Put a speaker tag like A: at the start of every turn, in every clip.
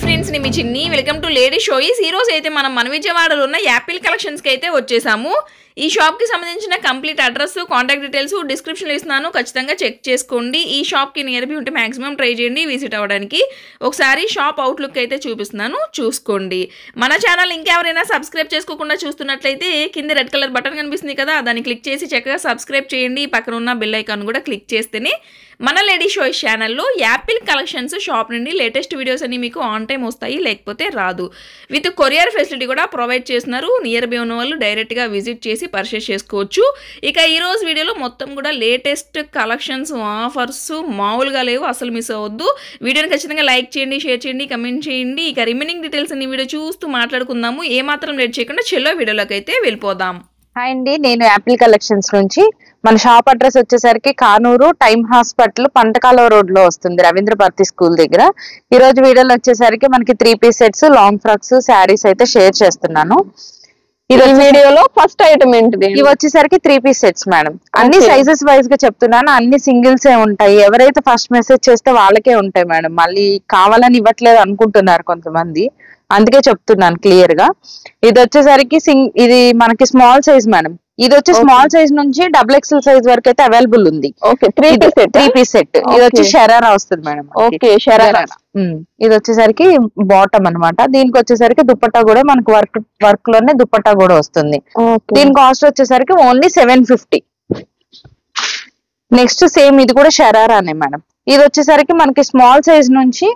A: Friends నేను మీ చిన్ని welcome to lady షోయిస్. ఈ రోజు అయితే మనం మన విజయవాడలో ఉన్న యాపిల్ కలెక్షన్స్కి అయితే వచ్చేసాము. ఈ షాప్కి సంబంధించిన కంప్లీట్ అడ్రస్ కాంటాక్ట్ డీటెయిల్స్ డిస్క్రిప్షన్లో ఇస్తున్నాను, ఖచ్చితంగా చెక్ చేసుకోండి. ఈ షాప్కి నియర్ బై ఉంటే మాక్సిమం ట్రై చేయండి విజిట్ అవ్వడానికి. ఒకసారి షాప్ అవుట్లుక్ అయితే చూపిస్తున్నాను, చూసుకోండి. మన ఛానల్ ఇంకెవరైనా సబ్స్క్రైబ్ చేసుకోకుండా చూస్తున్నట్లయితే కింద రెడ్ కలర్ బటన్ కనిపిస్తుంది కదా, దాన్ని క్లిక్ చేసి చక్కగా సబ్స్క్రైబ్ చేయండి. పక్కన ఉన్న బెల్ ఐకాన్ కూడా క్లిక్ చేస్తేనే మన లేడీ షోయిస్ ఛానల్లో యాపిల్ కలెక్షన్స్ షాప్ నుండి లేటెస్ట్ వీడియోస్ అన్ని మీకు ఆన్ టైం వస్తాయి, లేకపోతే రాదు. విత్ కొరియర్ ఫెసిలిటీ కూడా ప్రొవైడ్ చేస్తున్నారు. నియర్ బై ఉన్న వాళ్ళు డైరెక్ట్గా విజిట్ చేసి పర్చేస్ చేసుకోవచ్చు. ఇక ఈరోజు వీడియోలో మొత్తం కూడా లేటెస్ట్ కలెక్షన్స్ ఆఫర్స్ మామూలుగా లేవు, అసలు మిస్ అవ్వద్దు. వీడియోని ఖచ్చితంగా లైక్ చేయండి, షేర్ చేయండి, కమెంట్ చేయండి. ఇక రిమైనింగ్ డీటెయిల్స్ అన్ని వీడియో చూస్తూ మాట్లాడుకుందాము. ఏమాత్రం లేట్ చేయకుండా చెల్లో వీడియోలోకి అయితే వెళ్ళిపోదాం.
B: హాయ్ అండి, నేను యాపిల్ కలెక్షన్స్ నుంచి. మన షాప్ అడ్రస్ వచ్చేసరికి కానూరు టైమ్ హాస్పిటల్ పంటకాలువ రోడ్ లో వస్తుంది, రవీంద్ర భారతి స్కూల్ దగ్గర. ఈ రోజు వీడియోలో వచ్చేసరికి మనకి 3 piece sets, long frocks, saris అయితే షేర్ చేస్తున్నాను.
C: ఈ వీడియోలో ఫస్ట్ ఐటమ్ ఏంటిది?
B: ఇవి వచ్చేసరికి 3 పీస్ సెట్స్ మేడం. అన్ని సైజెస్ వైజ్ గా చెప్తున్నాను, అన్ని సింగిల్స్ ఏ ఉంటాయి. ఎవరైతే ఫస్ట్ మెసేజ్ చేస్తే వాళ్ళకే ఉంటాయి మేడం, మళ్ళీ కావాలని ఇవ్వట్లేదు అనుకుంటున్నారు కొంతమంది, అందుకే చెప్తున్నాను క్లియర్ గా. ఇది వచ్చేసరికి ఇది మనకి స్మాల్ సైజ్ మేడం. ఇది వచ్చి స్మాల్ సైజ్ నుంచి XXL సైజ్ వరకు అయితే అవైలబుల్ ఉంది. Three piece set. ఇది వచ్చి షరారా వస్తుంది మేడం.
C: ఓకే, షరారా.
B: ఇది వచ్చేసరికి బాటమ్ అన్నమాట. దీనికి వచ్చేసరికి దుపట్టా కూడా మనకు వర్క్ లోనే దుపట్టా కూడా వస్తుంది. దీని కాస్ట్ వచ్చేసరికి ఓన్లీ 750. నెక్స్ట్ సేమ్ ఇది కూడా షరారానే మేడం. ఇది వచ్చేసరికి మనకి స్మాల్ సైజ్ నుంచి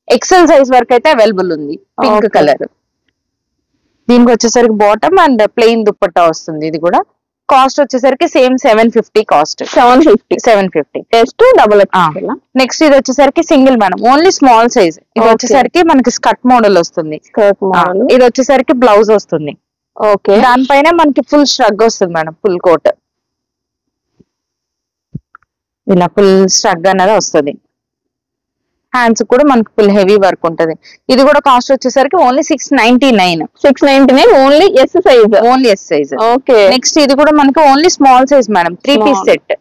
B: XL సైజ్ వరకు అయితే అవైలబుల్ ఉంది, పింక్ కలర్. దీనికి వచ్చేసరికి బాటమ్ అండ్ ప్లెయిన్ దుపట్టా వస్తుంది. ఇది కూడా కాస్ట్ వచ్చేసరికి సేమ్ 750 కాస్ట్. 750 నెక్స్ట్ ఇది వచ్చేసరికి single madam, only small size. ఇది వచ్చేసరికి మనకి స్కర్ట్ మోడల్ వస్తుంది. ఇది వచ్చేసరికి బ్లౌజ్ వస్తుంది.
C: ఓకే,
B: దానిపైన మనకి ఫుల్ స్ట్రగ్ వస్తుంది మేడం, ఫుల్ కోట్. ఇలా ఫుల్ స్ట్రగ్ అనేది వస్తుంది. హ్యాండ్స్ కూడా మనకి ఫుల్ హెవీ వర్క్ ఉంటది. ఇది కూడా కాస్ట్ వచ్చేసరికి only 699
C: only S size.
B: Only S size.
C: Okay,
B: next ఇది కూడా మనకి only small size madam, 3 piece set.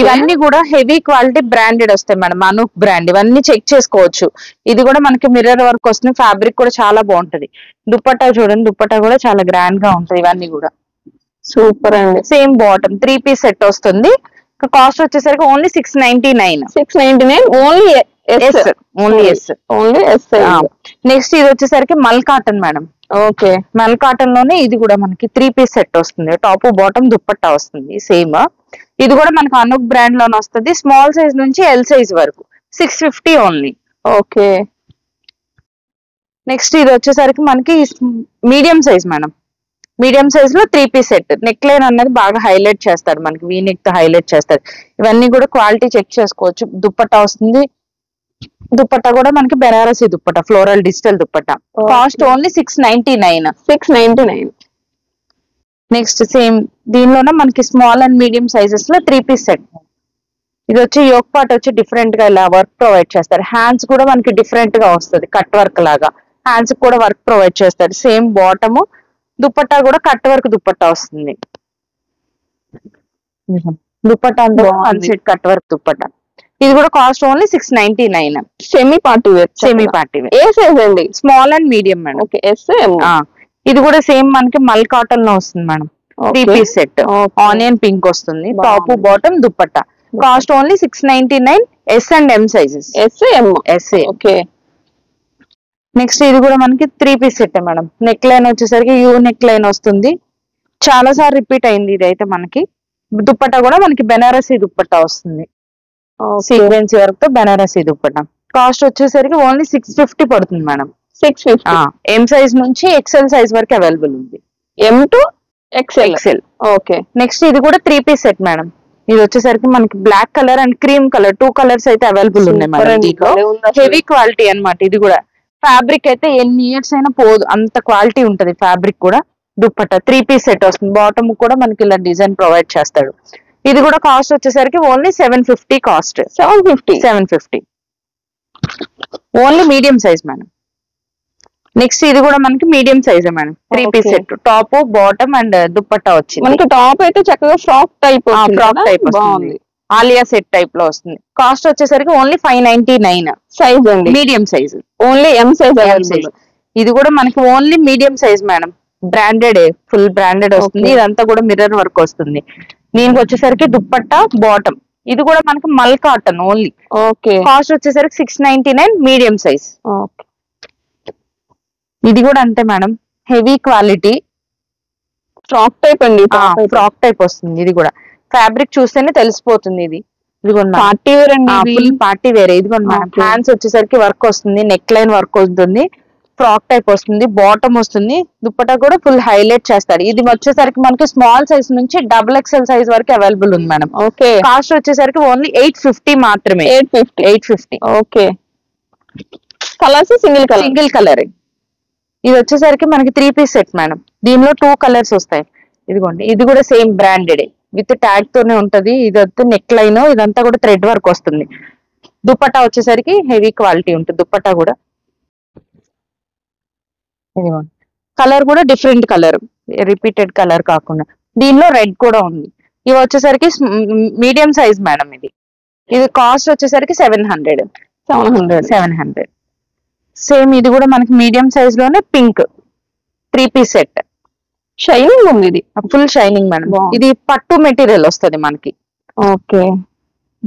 B: ఇవన్నీ కూడా హెవీ క్వాలిటీ బ్రాండెడ్ వస్తాయి మేడం, అనూప్ బ్రాండ్. ఇవన్నీ చెక్ చేసుకోవచ్చు. ఇది కూడా మనకి మిర్రర్ వర్క్ వస్తుంది, ఫ్యాబ్రిక్ కూడా చాలా బాగుంటది. దుపట్టా చూడండి, దుపట్టా కూడా చాలా గ్రాండ్ గా ఉంటది. ఇవన్నీ కూడా
C: సూపర్ అండి.
B: సేమ్ బాటమ్ 3 పీస్ సెట్ వస్తుంది. కాస్ట్ వచ్చేసరికి ఓన్లీ 699. Only S. నెక్స్ట్ ఇది వచ్చేసరికి mul cotton madam.
C: Okay,
B: mul cotton లోనే ఇది కూడా మనకి 3 పీస్ సెట్ వస్తుంది. టాప్ బాటమ్ దుపట్టా వస్తుంది సేమ్. ఇది కూడా మనకి అనూప్ బ్రాండ్ లోనే వస్తుంది. స్మాల్ సైజ్ నుంచి ఎల్ సైజ్ వరకు 650 ఓన్లీ.
C: ఓకే,
B: నెక్స్ట్ ఇది వచ్చేసరికి మనకి medium size madam. Medium size లో 3 పీస్ సెట్. నెక్ లైన్ అనేది బాగా హైలైట్ చేస్తారు, మనకి వీ నెక్ తో హైలైట్ చేస్తారు. ఇవన్నీ కూడా క్వాలిటీ చెక్ చేసుకోవచ్చు. దుపట్టా వస్తుంది. దుపట్టా కూడా మనకి Banarasi dupatta, floral digital dupatta. Cost only 699. Next same దీనిలోనే మనకి స్మాల్ అండ్ మీడియం సైజెస్ లో 3 పీస్ సెట్. ఇది వచ్చి యోక్ పార్ట్ వచ్చి డిఫరెంట్ గా ఇలా వర్క్ ప్రొవైడ్ చేస్తారు. హ్యాండ్స్ కూడా మనకి డిఫరెంట్ గా వస్తుంది, కట్ వర్క్ లాగా. హ్యాండ్స్ కూడా వర్క్ ప్రొవైడ్ చేస్తారు. సేమ్ బాటమ్, దుపట్టా కూడా కట్ వర్క్ దుపట్టా వస్తుంది. దుపట్టా అంతా one set cut work dupatta. ఇది కూడా cost only 699.
C: Semi party wear.
B: ఏ సైజ్ అండి? Small and medium madam.
C: Okay, yes.
B: ఇది కూడా సేమ్ మనకి మల్ కాటన్ లో వస్తుంది madam. 3 piece set. Onion pink వస్తుంది, top bottom dupatta. Cost only 699. S and M sizes. Yes.
C: Okay,
B: next ఇది కూడా మనకి 3 piece set madam. Neckline వచ్చేసరికి యూ నెక్ లైన్ వస్తుంది. చాలా సార్లు రిపీట్ అయింది ఇది అయితే మనకి. దుపట్టా కూడా మనకి బెనారసీ దుపట్టా వస్తుంది, సీక్వెన్స్ వర్క్ తో బెనారసీ దుపట్టా. కాస్ట్ వచ్చేసరికి ఓన్లీ 650 పడుతుంది మేడం.
C: 650.
B: ఎం సైజ్ నుంచి XL సైజ్ వరకు అవైలబుల్ ఉంది.
C: M to XL. Okay,
B: next ఇది కూడా 3 పీస్ సెట్ మేడం. ఇది వచ్చేసరికి మనకి black colour and cream colour 2 colours అయితే అవైలబుల్ ఉన్నాయి మేడం. హెవీ క్వాలిటీ అన్నమాట. ఇది కూడా ఫ్యాబ్రిక్ అయితే ఎన్ని ఇయర్స్ అయినా పోదు, అంత క్వాలిటీ ఉంటది ఫ్యాబ్రిక్ కూడా. దుపట్టా 3 పీస్ సెట్ వస్తుంది. బాటమ్ కూడా మనకి ఇలా డిజైన్ ప్రొవైడ్ చేస్తాడు. ఇది కూడా కాస్ట్ వచ్చేసరికి only 750 cost. 750 only medium size madam. Next ఇది కూడా మనకి medium size madam. 3 piece set, top bottom and dupatta వచ్చింది.
C: మనకి టాప్ అయితే చక్కగా ఫ్రాక్ టైప్
B: వస్తుంది. ఆలియా సెట్ టైప్ లో వస్తుంది. కాస్ట్ వచ్చేసరికి ఓన్లీ 599
C: సైజ్ అండి,
B: medium size.
C: Only M size
B: size. ఇది కూడా మనకి only medium size madam, branded, full branded వస్తుంది. ఇదంతా కూడా మిర్రర్ వర్క్ వస్తుంది. దీనికి వచ్చేసరికి దుప్పట్టా బాటమ్, ఇది కూడా మనకి mul cotton only.
C: Okay,
B: cost వచ్చేసరికి 699 మీడియం సైజ్.
C: ఓకే.
B: ఇది కూడా అంతే madam, heavy quality
C: frock type అండి,
B: ఫ్రాక్ టైప్ వస్తుంది. ఇది కూడా ఫ్యాబ్రిక్ చూస్తేనే తెలిసిపోతుంది. ఇది
C: పార్టీ వేర్ అండి,
B: ఫుల్ పార్టీ వేరే. ఇది కూడా మేడం, హ్యాండ్స్ వచ్చేసరికి వర్క్ వస్తుంది, నెక్ లైన్ వర్క్ వస్తుంది, ఫ్రాక్ టైప్ వస్తుంది, బాటమ్ వస్తుంది. దుప్పటా కూడా ఫుల్ హైలైట్ చేస్తాడు. ఇది వచ్చేసరికి మనకి స్మాల్ సైజ్ నుంచి XXL సైజ్ వరకు అవైలబుల్ ఉంది మేడం.
C: ఓకే.
B: కాస్ట్ వచ్చేసరికి ఓన్లీ 850 మాత్రమే. 850.
C: ఓకే. Colours single
B: colour. ఇది వచ్చేసరికి మనకి 3 పీస్ సెట్ మేడం. దీనిలో 2 కలర్స్ వస్తాయి. ఇదిగోండి, ఇది కూడా సేమ్ బ్రాండెడ్ విత్ ట్యాగ్ తోనే ఉంటది. ఇది వచ్చి నెక్ లైన్, ఇదంతా కూడా థ్రెడ్ వర్క్ వస్తుంది. దుప్పటా వచ్చేసరికి హెవీ క్వాలిటీ ఉంటుంది. దుప్పటా కూడా ఇదిగోండి, కలర్ కూడా డిఫరెంట్ కలర్, రిపీటెడ్ కలర్ కాకుండా. దీనిలో రెడ్ కూడా ఉంది. ఇవి వచ్చేసరికి మీడియం సైజ్ మేడం. ఇది కాస్ట్ వచ్చేసరికి 700. సేమ్ ఇది కూడా మనకి మీడియం సైజ్ లోనే పింక్ 3 పీస్ సెట్.
C: షైనింగ్ ఉంది, ఇది
B: ఫుల్ షైనింగ్ మేడం. ఇది పట్టు మెటీరియల్ వస్తుంది మనకి.
C: Okay.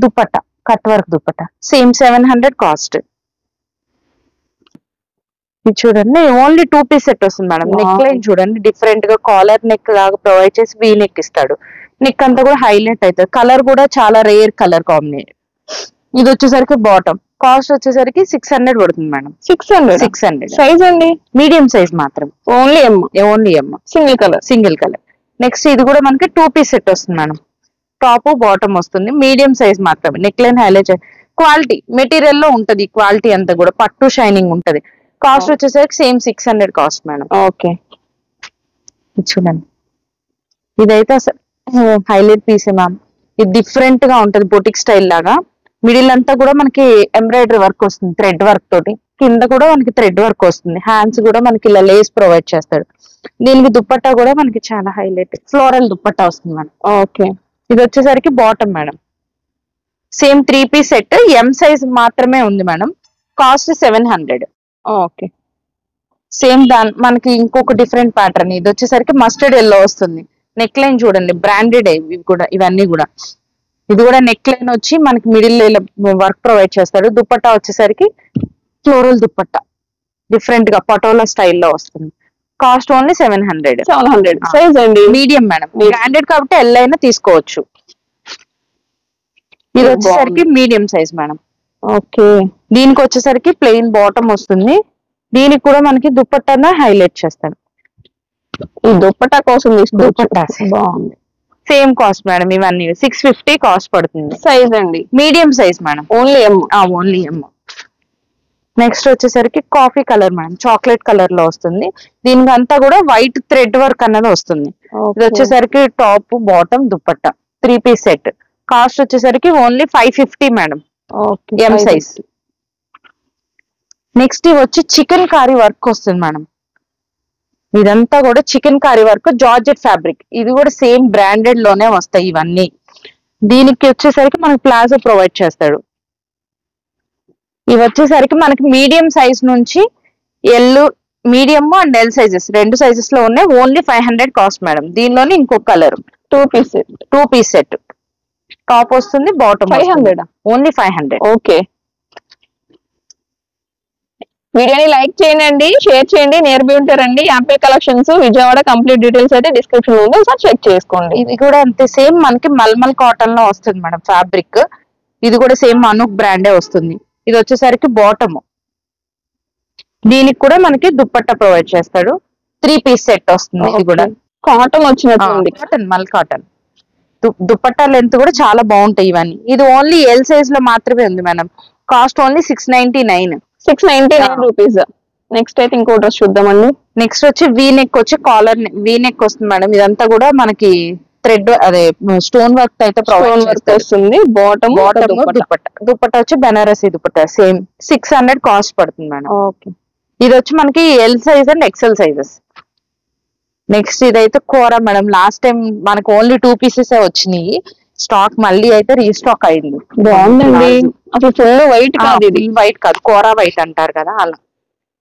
B: Dupatta cut work dupatta, same 700 cost. ఇది చూడండి, ఓన్లీ 2 పీస్ సెట్ వస్తుంది మేడం. నెక్ లైన్ చూడండి, డిఫరెంట్ గా కాలర్ నెక్ లాగా ప్రొవైడ్ చేసి వీ నెక్ ఇస్తాడు. నెక్ అంతా కూడా హైలైట్ అవుతుంది. కలర్ కూడా చాలా రేర్ కలర్ కాంబినేషన్. ఇది వచ్చేసరికి బాటమ్, కాస్ట్ వచ్చేసరికి 600 పడుతుంది మేడం. 600
C: సైజ్ అండి,
B: మీడియం సైజ్ మాత్రం.
C: Only M.
B: Single colour. Next ఇది కూడా మనకి 2 పీస్ సెట్ వస్తుంది మేడం. టాప్ బాటమ్ వస్తుంది, మీడియం సైజ్ మాత్రమే. Neck line highlight quality material లో ఉంటది. క్వాలిటీ అంతా కూడా పట్టు షైనింగ్ ఉంటది. కాస్ట్ వచ్చేసరికి సేమ్ 600 కాస్ట్ మేడం.
C: ఓకే.
B: చూడండి, ఇదైతే అసలు హైలైట్ పీస్ మ్యామ్. ఇది డిఫరెంట్ గా ఉంటది, బొటిక్ స్టైల్ లాగా. మిడిల్ అంతా కూడా మనకి ఎంబ్రాయిడరీ వర్క్ వస్తుంది, థ్రెడ్ వర్క్ తోటి. కింద కూడా మనకి థ్రెడ్ వర్క్ వస్తుంది. హ్యాండ్స్ కూడా మనకి ఇలా లేస్ ప్రొవైడ్ చేస్తాడు. దీనికి దుప్పట్టా కూడా మనకి చాలా హైలైట్ ఫ్లోరల్ దుప్పట్టా వస్తుంది మేడం.
C: ఓకే.
B: ఇది వచ్చేసరికి bottom madam. Same 3 piece set, M size మాత్రమే ఉంది మేడం. కాస్ట్ 700.
C: ఓకే.
B: సేమ్ మనకి ఇంకొక డిఫరెంట్ ప్యాటర్న్. ఇది వచ్చేసరికి మస్టర్డ్ ఎల్లో వస్తుంది. నెక్ లైన్ చూడండి, బ్రాండెడ్ ఇవి కూడా, ఇవన్నీ కూడా. ఇది కూడా నెక్ లైన్ వచ్చి మనకి మిడిల్ వర్క్ ప్రొవైడ్ చేస్తాడు. దుప్పట్టా వచ్చేసరికి ఫ్లోరల్ దుప్పట్టా, డిఫరెంట్ గా పటోలా స్టైల్లో వస్తుంది. Cost only 700.
C: సైజ్ అండి,
B: మీడియం మేడం. బ్రాండెడ్ కాబట్టి ఎల్ అయినా తీసుకోవచ్చు. ఇది వచ్చేసరికి మీడియం సైజ్ మేడం.
C: ఓకే.
B: దీనికి వచ్చేసరికి ప్లెయిన్ బాటమ్ వస్తుంది. దీనికి కూడా మనకి దుప్పట్టాను హైలైట్ చేస్తాడు.
C: ఈ దుప్పట్టా కోసం
B: దుప్పట్టా బాగుంది. Same cost madam. ఇవన్నీ 650 కాస్ట్ పడుతుంది.
C: సైజ్ అండి,
B: medium size madam.
C: Only
B: M. Next వచ్చేసరికి coffee colour madam, chocolate colour లో వస్తుంది. దీనికి అంతా కూడా వైట్ థ్రెడ్ వర్క్ అన్నది వస్తుంది. ఇది వచ్చేసరికి top bottom dupatta 3 piece set. Cost వచ్చేసరికి only 550 madam, M size. Next ఇవి వచ్చి చికెన్ కారీ వర్క్ వస్తుంది మేడం. ఇదంతా కూడా chikankari work, georgette fabric. ఇది కూడా సేమ్ బ్రాండెడ్ లోనే వస్తాయి ఇవన్నీ. దీనికి వచ్చేసరికి మనకి ప్లాజో ప్రొవైడ్ చేస్తాడు. ఇవి వచ్చేసరికి మనకి మీడియం సైజ్ నుంచి L, medium and L sizes 2 sizes లో ఉన్నాయి. Only 500 cost madam. దీనిలోనే ఇంకొక కలర్
C: 2 పీస్ సెట్.
B: టాప్ వస్తుంది, బాటమ్
C: 500.
B: ఓన్లీ 500.
C: ఓకే. వీడియోని లైక్ చేయండి, షేర్ చేయండి. నియర్ బై ఉంటారండి Apple collections Vijayawada. Complete details అయితే డిస్క్రిప్షన్ లో ఉంది, ఒకసారి చెక్ చేసుకోండి.
B: ఇది కూడా అంతే, సేమ్ మనకి మల్మల్ కాటన్ లో వస్తుంది మేడం ఫ్యాబ్రిక్. ఇది కూడా సేమ్ అనూక్ బ్రాండే వస్తుంది. ఇది వచ్చేసరికి బాటమ్. దీనికి కూడా మనకి దుప్పట్టా ప్రొవైడ్ చేస్తాడు. 3 పీస్ సెట్ వస్తుంది. ఇది కూడా
C: కాటన్ వచ్చినట్టుంది,
B: కాటన్, మల్ కాటన్. దుప్పట్టా లెంత్ కూడా చాలా బాగుంటాయి ఇవన్నీ. ఇది ఓన్లీ ఎల్ సైజ్ లో మాత్రమే ఉంది madam. Cost only 699.
C: 699 rupees. Next అయితే ఇంకో డ్రెస్ చూద్దామండి.
B: నెక్స్ట్ వచ్చి వీ నెక్ వచ్చి కాలర్ వీ నెక్ వస్తుంది మేడం. ఇదంతా కూడా మనకి థ్రెడ్ అదే స్టోన్ వర్క్ అయితే ప్రొవైడ్
C: వస్తుంది. బాటమ్
B: దుప్పట్టా వచ్చి బెనారసీ దుప్పట్టా సేమ్ 600 కాస్ట్ పడుతుంది మేడం.
C: ఓకే.
B: ఇది వచ్చి మనకి L size and XL sizes. Next ఇదైతే కూర మేడం. లాస్ట్ టైం మనకు ఓన్లీ 2 పీసెస్ వచ్చినాయి. స్టాక్ మళ్ళీ అయితే రీస్టాక్ అయింది.
C: బాగుందండి, అసలు ఫుల్ వైట్ కాదు ఇది.
B: వైట్ కాదు, కోరా వైట్ అంటారు కదా అలా.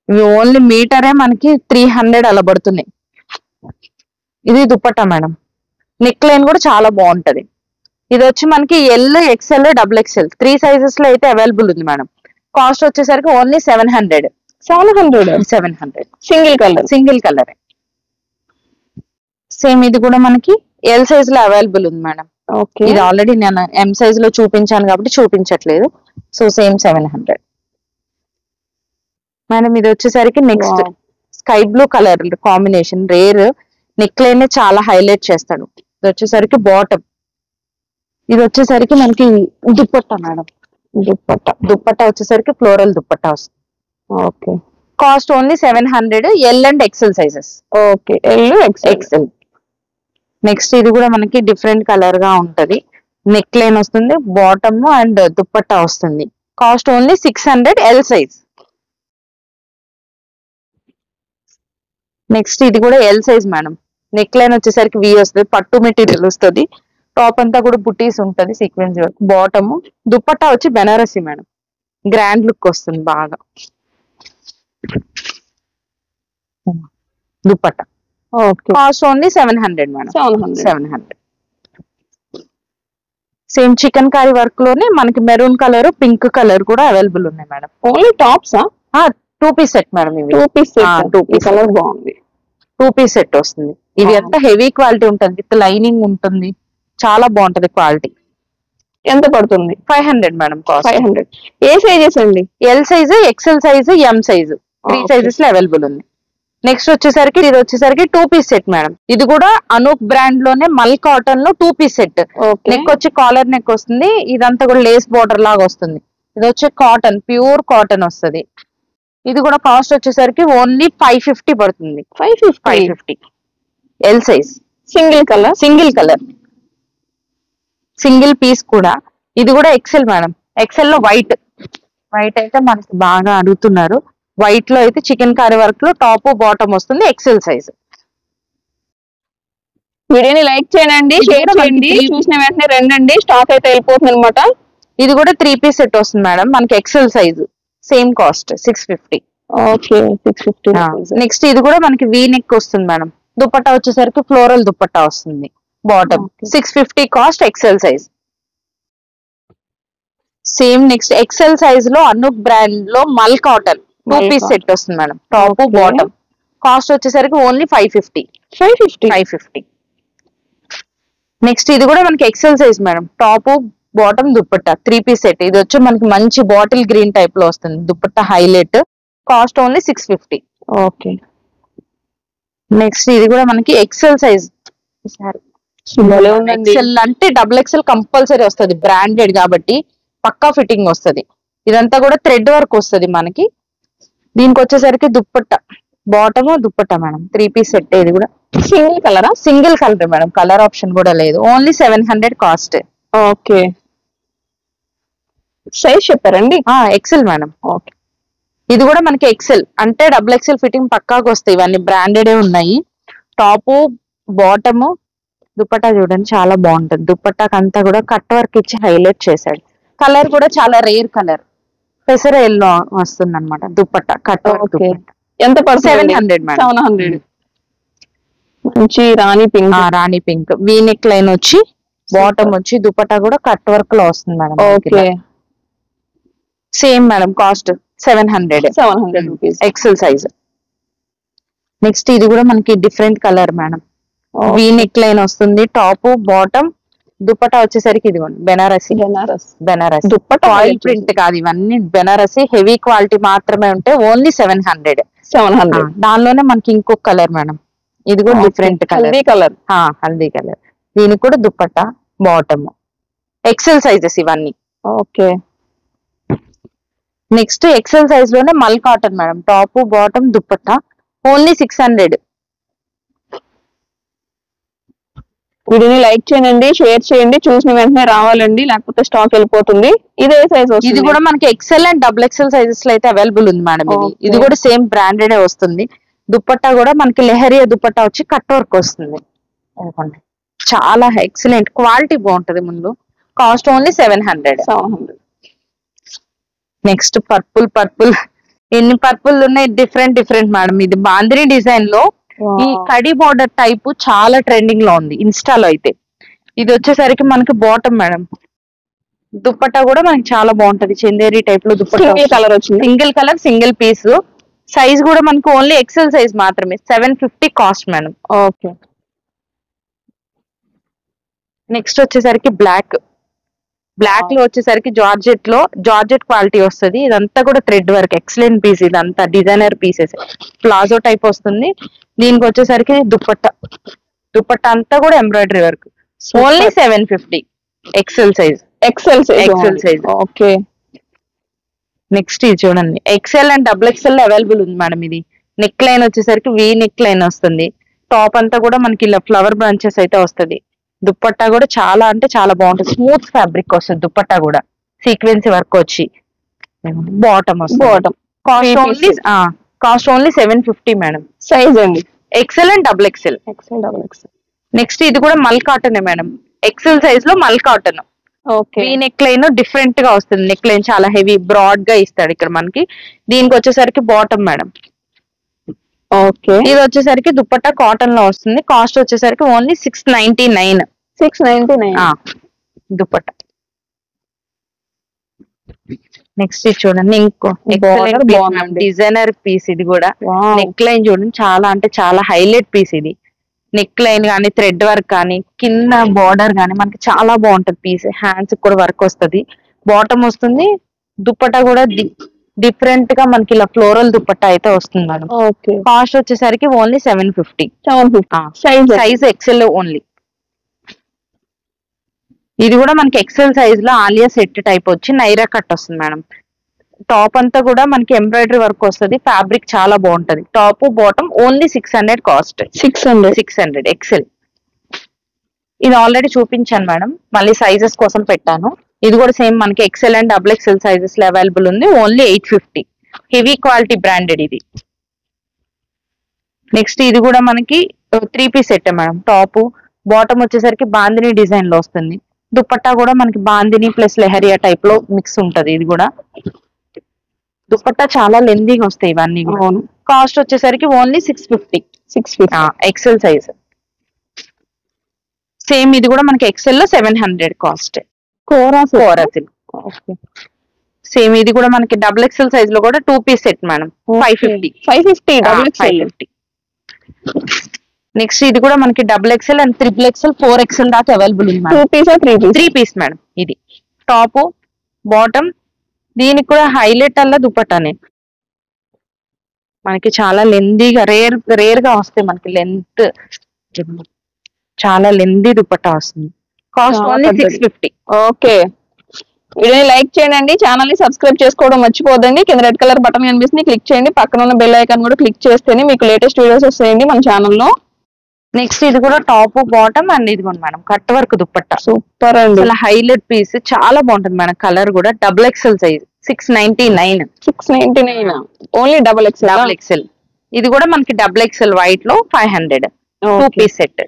B: ఇవి ఓన్లీ మీటరే మనకి 300 అలా పడుతున్నాయి. ఇది దుప్పట్టా మేడం. నెక్ లైన్ కూడా చాలా బాగుంటది. ఇది వచ్చి మనకి L, XL, double XL 3 sizes లో అయితే అవైలబుల్ ఉంది మేడం. కాస్ట్ వచ్చేసరికి ఓన్లీ 700. 700 single colour. సేమ్ ఇది కూడా మనకి ఎల్ సైజ్ లో అవైలబుల్ ఉంది మేడం. ఇది ఆల్రెడీ నేను ఎం సైజ్ లో చూపించాను కాబట్టి చూపించట్లేదు. So same 700 madam. ఇది వచ్చేసరికి next sky blue colour combination, rare. Neck line చాలా హైలైట్ చేస్తాడు. ఇది వచ్చేసరికి బాటమ్. ఇది వచ్చేసరికి మనకి దుప్పట్టా మేడం. దుప్పట్టా వచ్చేసరికి ఫ్లోరల్ దుప్పట్టా వస్తుంది.
C: Okay,
B: cost only 700. L and XL sizes.
C: Okay, L XL.
B: Next ఇది కూడా మనకి డిఫరెంట్ కలర్ గా ఉంటది. నెక్ లైన్ వస్తుంది, బాటమ్ అండ్ దుప్పట్టా వస్తుంది. Cost only 600. L size. Next ఇది కూడా L size madam. Neckline వచ్చేసరికి వి వస్తుంది, పట్టు మెటీరియల్ వస్తుంది. టాప్ అంతా కూడా బుటీస్ ఉంటది సీక్వెన్స్ వర్క్. బాటమ్, దుప్పట్టా వచ్చి బెనారసి మేడం. గ్రాండ్ లుక్ వస్తుంది బాగా. Dupatta cost only 700 madam. 700. Same chikankari work లోనే మనకి మెరూన్ కలర్, పింక్ కలర్ కూడా అవైలబుల్ ఉన్నాయి madam.
C: Only tops?
B: 2 piece set madam. ఇవి
C: 2 పీస్ కలర్ బాగుంది.
B: 2 పీస్ సెట్ వస్తుంది. ఇది అంతా హెవీ క్వాలిటీ ఉంటుంది, విత్ లైనింగ్ ఉంటుంది. చాలా బాగుంటది క్వాలిటీ.
C: ఎంత పడుతుంది?
B: 500 మేడం. కాస్ట్
C: 500. ఏ సైజెస్ అండి?
B: L size, XL size, M size 3 sizes లో అవైలబుల్ ఉంది. నెక్స్ట్ వచ్చేసరికి ఇది వచ్చేసరికి 2 పీస్ సెట్ మేడం. ఇది కూడా అనూప్ బ్రాండ్ లోనే మల్ కాటన్ లో 2 పీస్ సెట్. నెక్ వచ్చి కాలర్ నెక్ వస్తుంది. ఇదంతా కూడా లేస్ బోర్డర్ లాగా వస్తుంది. ఇది వచ్చి కాటన్, ప్యూర్ కాటన్ వస్తుంది. ఇది కూడా కాస్ట్ వచ్చేసరికి ఓన్లీ 550 పడుతుంది. 550. L size. Single colour single piece కూడా. ఇది కూడా ఎక్సెల్ మేడం. ఎక్సెల్ లో వైట్ అయితే మనకి బాగా అడుగుతున్నారు. వైట్ లో అయితే చికెన్ కర్రీ వర్క్ లో టాప్ బాటమ్ వస్తుంది. XL size.
C: వీడియోని లైక్ చేయండి, షేర్ చేయండి. చూసిన వెంటనే రండి, స్టాక్ అయితే వెళ్ళిపోతుంది అనమాట.
B: ఇది కూడా 3 పీస్ సెట్ వస్తుంది మేడం. మనకి XL size. Same cost 650.
C: Okay, 650.
B: Next ఇది కూడా మనకి వీ నెక్ వస్తుంది మేడం. దుపట్టా వచ్చేసరికి ఫ్లోరల్ దుపట్టా వస్తుంది. Bottom 650 cost. XL size. Same next XL size లో అనూప్ బ్రాండ్ లో మల్ కాటన్ 2 పీస్ సెట్ వస్తుంది మేడం. టాప్ బాటమ్ కాస్ట్ వచ్చేసరికి ఓన్లీ 550. నెక్స్ట్ ఇది కూడా మనకి XL size madam. Top bottom dupatta 3 piece set. ఇది వచ్చి మనకి మంచి బాటిల్ గ్రీన్ టైప్ లో వస్తుంది. Dupatta highlight. Cost only 650.
C: Okay.
B: Next ఇది కూడా మనకి ఎక్సెల్ సైజ్. ఎక్సెల్ అంటే డబుల్ ఎక్సెల్ కంపల్సరీ వస్తుంది. బ్రాండెడ్ కాబట్టి పక్కా ఫిట్టింగ్ వస్తుంది. ఇదంతా కూడా థ్రెడ్ వర్క్ వస్తుంది మనకి. దీనికి వచ్చేసరికి dupatta, bottom, dupatta madam. 3 piece set. ఇది కూడా single colour madam. Colour option కూడా లేదు. Only 700 cost.
C: ఓకే. సైజ్ చెప్పారండి?
B: XL madam. ఓకే. ఇది కూడా మనకి ఎక్సెల్ అంటే డబుల్ ఎక్సెల్ ఫిట్టింగ్ పక్కాగా వస్తాయి. ఇవన్నీ బ్రాండెడ్ ఉన్నాయి. టాప్, బాటమ్, దుపట్టా చూడండి చాలా బాగుంటుంది. దుపట్టాకి అంతా కూడా కట్ వర్క్ ఇచ్చి హైలైట్ చేశాడు. కలర్ కూడా చాలా రేర్ కలర్, పెసర ఎల్లో వస్తుంది అనమాట. Dupatta cut work.
C: ఎంత?
B: 700 మేడం.
C: 700. మంచి రాణి పింక్
B: వీ నెక్ లైన్ వచ్చి బాటమ్ వచ్చి దుపట్టా కూడా కట్ వర్క్ లో వస్తుంది madam.
C: Okay.
B: Same madam. Cost 700
C: rupees.
B: XL size. Next ఇది కూడా మనకి different colour madam. V neckline వస్తుంది. టాప్, బాటమ్, దుపట్టా వచ్చేసరికి ఇదిగోండి బెనారస్ దుపట్టా. ఆయిల్ ప్రింట్ కాదు ఇవన్నీ, బెనారసి హెవీ క్వాలిటీ మాత్రమే ఉంటాయి. ఓన్లీ 700. దానిలోనే మనకి ఇంకొక కలర్ మేడం. ఇది కూడా డిఫరెంట్ కలర్. హల్దీ కలర్. దీనికి కూడా దుపట్టా, బాటమ్, ఎక్సెల్ సైజెస్ ఇవన్నీ.
C: ఓకే.
B: నెక్స్ట్ ఎక్సెల్ సైజ్ లోనే మల్ cotton madam. Top, bottom, dupatta only 600.
C: వీడియోని లైక్ చేయండి, షేర్ చేయండి. చూసిన వెంటనే రావాలండి, లేకపోతే స్టాక్ వెళ్ళిపోతుంది. ఇదే సైజ్ వస్తుంది.
B: ఇది కూడా మనకి XL and double XL sizes లో అయితే అవైలబుల్ ఉంది మేడం. ఇది కూడా సేమ్ బ్రాండెడ్ వస్తుంది. దుపట్టా కూడా మనకి లెహరియా దుపట్టా వచ్చి కట్ వర్క్ వస్తుంది. చాలా ఎక్సలెంట్ క్వాలిటీ బాగుంటది. ముందు కాస్ట్ ఓన్లీ 700.
C: 700.
B: నెక్స్ట్ పర్పుల్ ఎన్ని పర్పుల్ ఉన్నాయి, డిఫరెంట్ మేడం. ఇది బాందిని డిజైన్ లో ఈ కడి బార్డర్ టైప్ చాలా ట్రెండింగ్ లో ఉంది ఇన్స్టాలో అయితే. ఇది వచ్చేసరికి మనకి బాటమ్ మేడం. దుప్పట్టా కూడా మనకి చాలా బాగుంటది, చందేరి టైప్ లో దుప్పట్టా.
C: కలర్ వచ్చింది,
B: single colour single piece. Size కూడా మనకి ఓన్లీ ఎక్సెల్ సైజ్ మాత్రమే, 750 కాస్ట్ మేడం.
C: ఓకే.
B: నెక్స్ట్ వచ్చేసరికి బ్లాక్ లో వచ్చేసరికి జార్జెట్ క్వాలిటీ వస్తుంది. ఇదంతా కూడా థ్రెడ్ వర్క్, ఎక్సలెంట్ పీస్. ఇదంతా డిజైనర్ పీసెస్, ప్లాజో టైప్ వస్తుంది. దీనికి వచ్చేసరికి దుప్పట్టా అంతా కూడా embroidery work, only 750 XL size.
C: Okay.
B: Next ఇది చూడండి, XL and double XL available ఉంది మేడం. ఇది నెక్ లైన్ వచ్చేసరికి వీ నెక్ లైన్ వస్తుంది. టాప్ అంతా కూడా మనకి ఇలా ఫ్లవర్ బ్రాంచెస్ అయితే వస్తుంది. దుప్పట్టా కూడా చాలా అంటే చాలా బాగుంటుంది, స్మూత్ ఫ్యాబ్రిక్ వస్తుంది. దుప్పట్టా కూడా సీక్వెన్సీ వర్క్ వచ్చి బాటమ్ వస్తుంది. Cost only 750 madam.
C: సైజ్ అండి
B: XL and double XL. Next ఇది కూడా మల్ కాటన్ మేడం, ఎక్సెల్ సైజ్ లో మల్ కాటన్. ఈ నెక్ లైన్ డిఫరెంట్ గా వస్తుంది. నెక్ లైన్ చాలా హెవీ బ్రాడ్ గా ఇస్తాడు ఇక్కడ మనకి. దీనికి వచ్చేసరికి బాటమ్ మేడం.
C: ఓకే.
B: ఇది వచ్చేసరికి దుప్పట్టా కాటన్ లో వస్తుంది. కాస్ట్ వచ్చేసరికి ఓన్లీ 699. దుప్పట్టా. నెక్స్ట్ ఇది చూడండి, ఇంకో డిజైనర్ పీస్. ఇది కూడా నెక్ లైన్ చూడండి, చాలా అంటే చాలా హైలైట్ పీస్. ఇది నెక్ లైన్ కానీ థ్రెడ్ వర్క్ కానీ కింద బార్డర్ కానీ మనకి చాలా బాగుంటది పీస్. హ్యాండ్స్ కూడా వర్క్ వస్తుంది, బాటమ్ వస్తుంది. దుప్పట్టా కూడా డిఫరెంట్ గా మనకి ఇలా ఫ్లోరల్ దుప్పట్టా అయితే వస్తుంది మేడం. కాస్ట్ వచ్చేసరికి ఓన్లీ 750. Size XL only. ఇది కూడా మనకి ఎక్సెల్ సైజ్ లో ఆలియా సెట్ టైప్ వచ్చి నైరా కట్ వస్తుంది మేడం. టాప్ అంతా కూడా మనకి ఎంబ్రాయిడరీ వర్క్ వస్తుంది. ఫ్యాబ్రిక్ చాలా బాగుంటది. Top bottom only 600 cost. 600 XL. ఇది ఆల్రెడీ చూపించాను మేడం, మళ్ళీ సైజెస్ కోసం పెట్టాను. ఇది కూడా సేమ్ మనకి XL and double XL sizes లో అవైలబుల్ ఉంది, ఓన్లీ 850. హెవీ క్వాలిటీ బ్రాండెడ్ ఇది. నెక్స్ట్ ఇది కూడా మనకి 3 piece set madam. Top bottom వచ్చేసరికి బాందిని డిజైన్ లో వస్తుంది. దుప్పట్టా కూడా మనకి బాందిని ప్లస్ లెహరియా టైప్ లో మిక్స్ ఉంటది. ఇది కూడా దుప్పట్టా చాలా లెందీగా వస్తాయి ఇవన్నీ. కాస్ట్ వచ్చేసరికి ఓన్లీ 650. XL size. సేమ్ ఇది కూడా మనకి ఎక్సెల్ లో 700 కాస్ట్. కోరా సిల్క్. సేమ్ ఇది కూడా మనకి డబుల్ ఎక్సెల్ సైజ్ లో కూడా 2 పీస్ సెట్ మేడం. 550. నెక్స్ట్ ఇది కూడా మనకి double XL and triple XL 4 XL దాకా అవైలబుల్ ఉంది. 3 పీస్ మేడం. ఇది టాప్ బాటమ్. దీనికి కూడా హైలైట్ అల్ల దుప్పట్టానే మనకి చాలా లెందీగా రేర్ గా వస్తాయి. మనకి లెంత్ చాలా లెందీ దుప్పట్టా వస్తుంది. Cost only 650.
C: ఓకే. వీడియోని లైక్ చేయండి, ఛానల్ ని సబ్స్క్రైబ్ చేసుకోవడం మర్చిపోదండి. కింద రెడ్ కలర్ బటన్ కనిపిస్తుంది, క్లిక్ చేయండి. పక్కన ఉన్న బెల్ ఐకాన్ కూడా క్లిక్ చేస్తేనే మీకు లేటెస్ట్ వీడియోస్ వస్తాయండి మన ఛానల్లో.
B: నెక్స్ట్ ఇది కూడా టాప్ బాటమ్ అండ్ ఇది కూడా madam cut work dupatta.
C: Super అండి,
B: అసలు హైలైట్ పీస్, చాలా బాగుంటుంది మేడం. కలర్ కూడా double XL size 699.
C: Only double
B: XL. ఇది కూడా మనకి డబుల్ ఎక్సెల్ వైట్ లో 500. 2 పీస్ సెట్.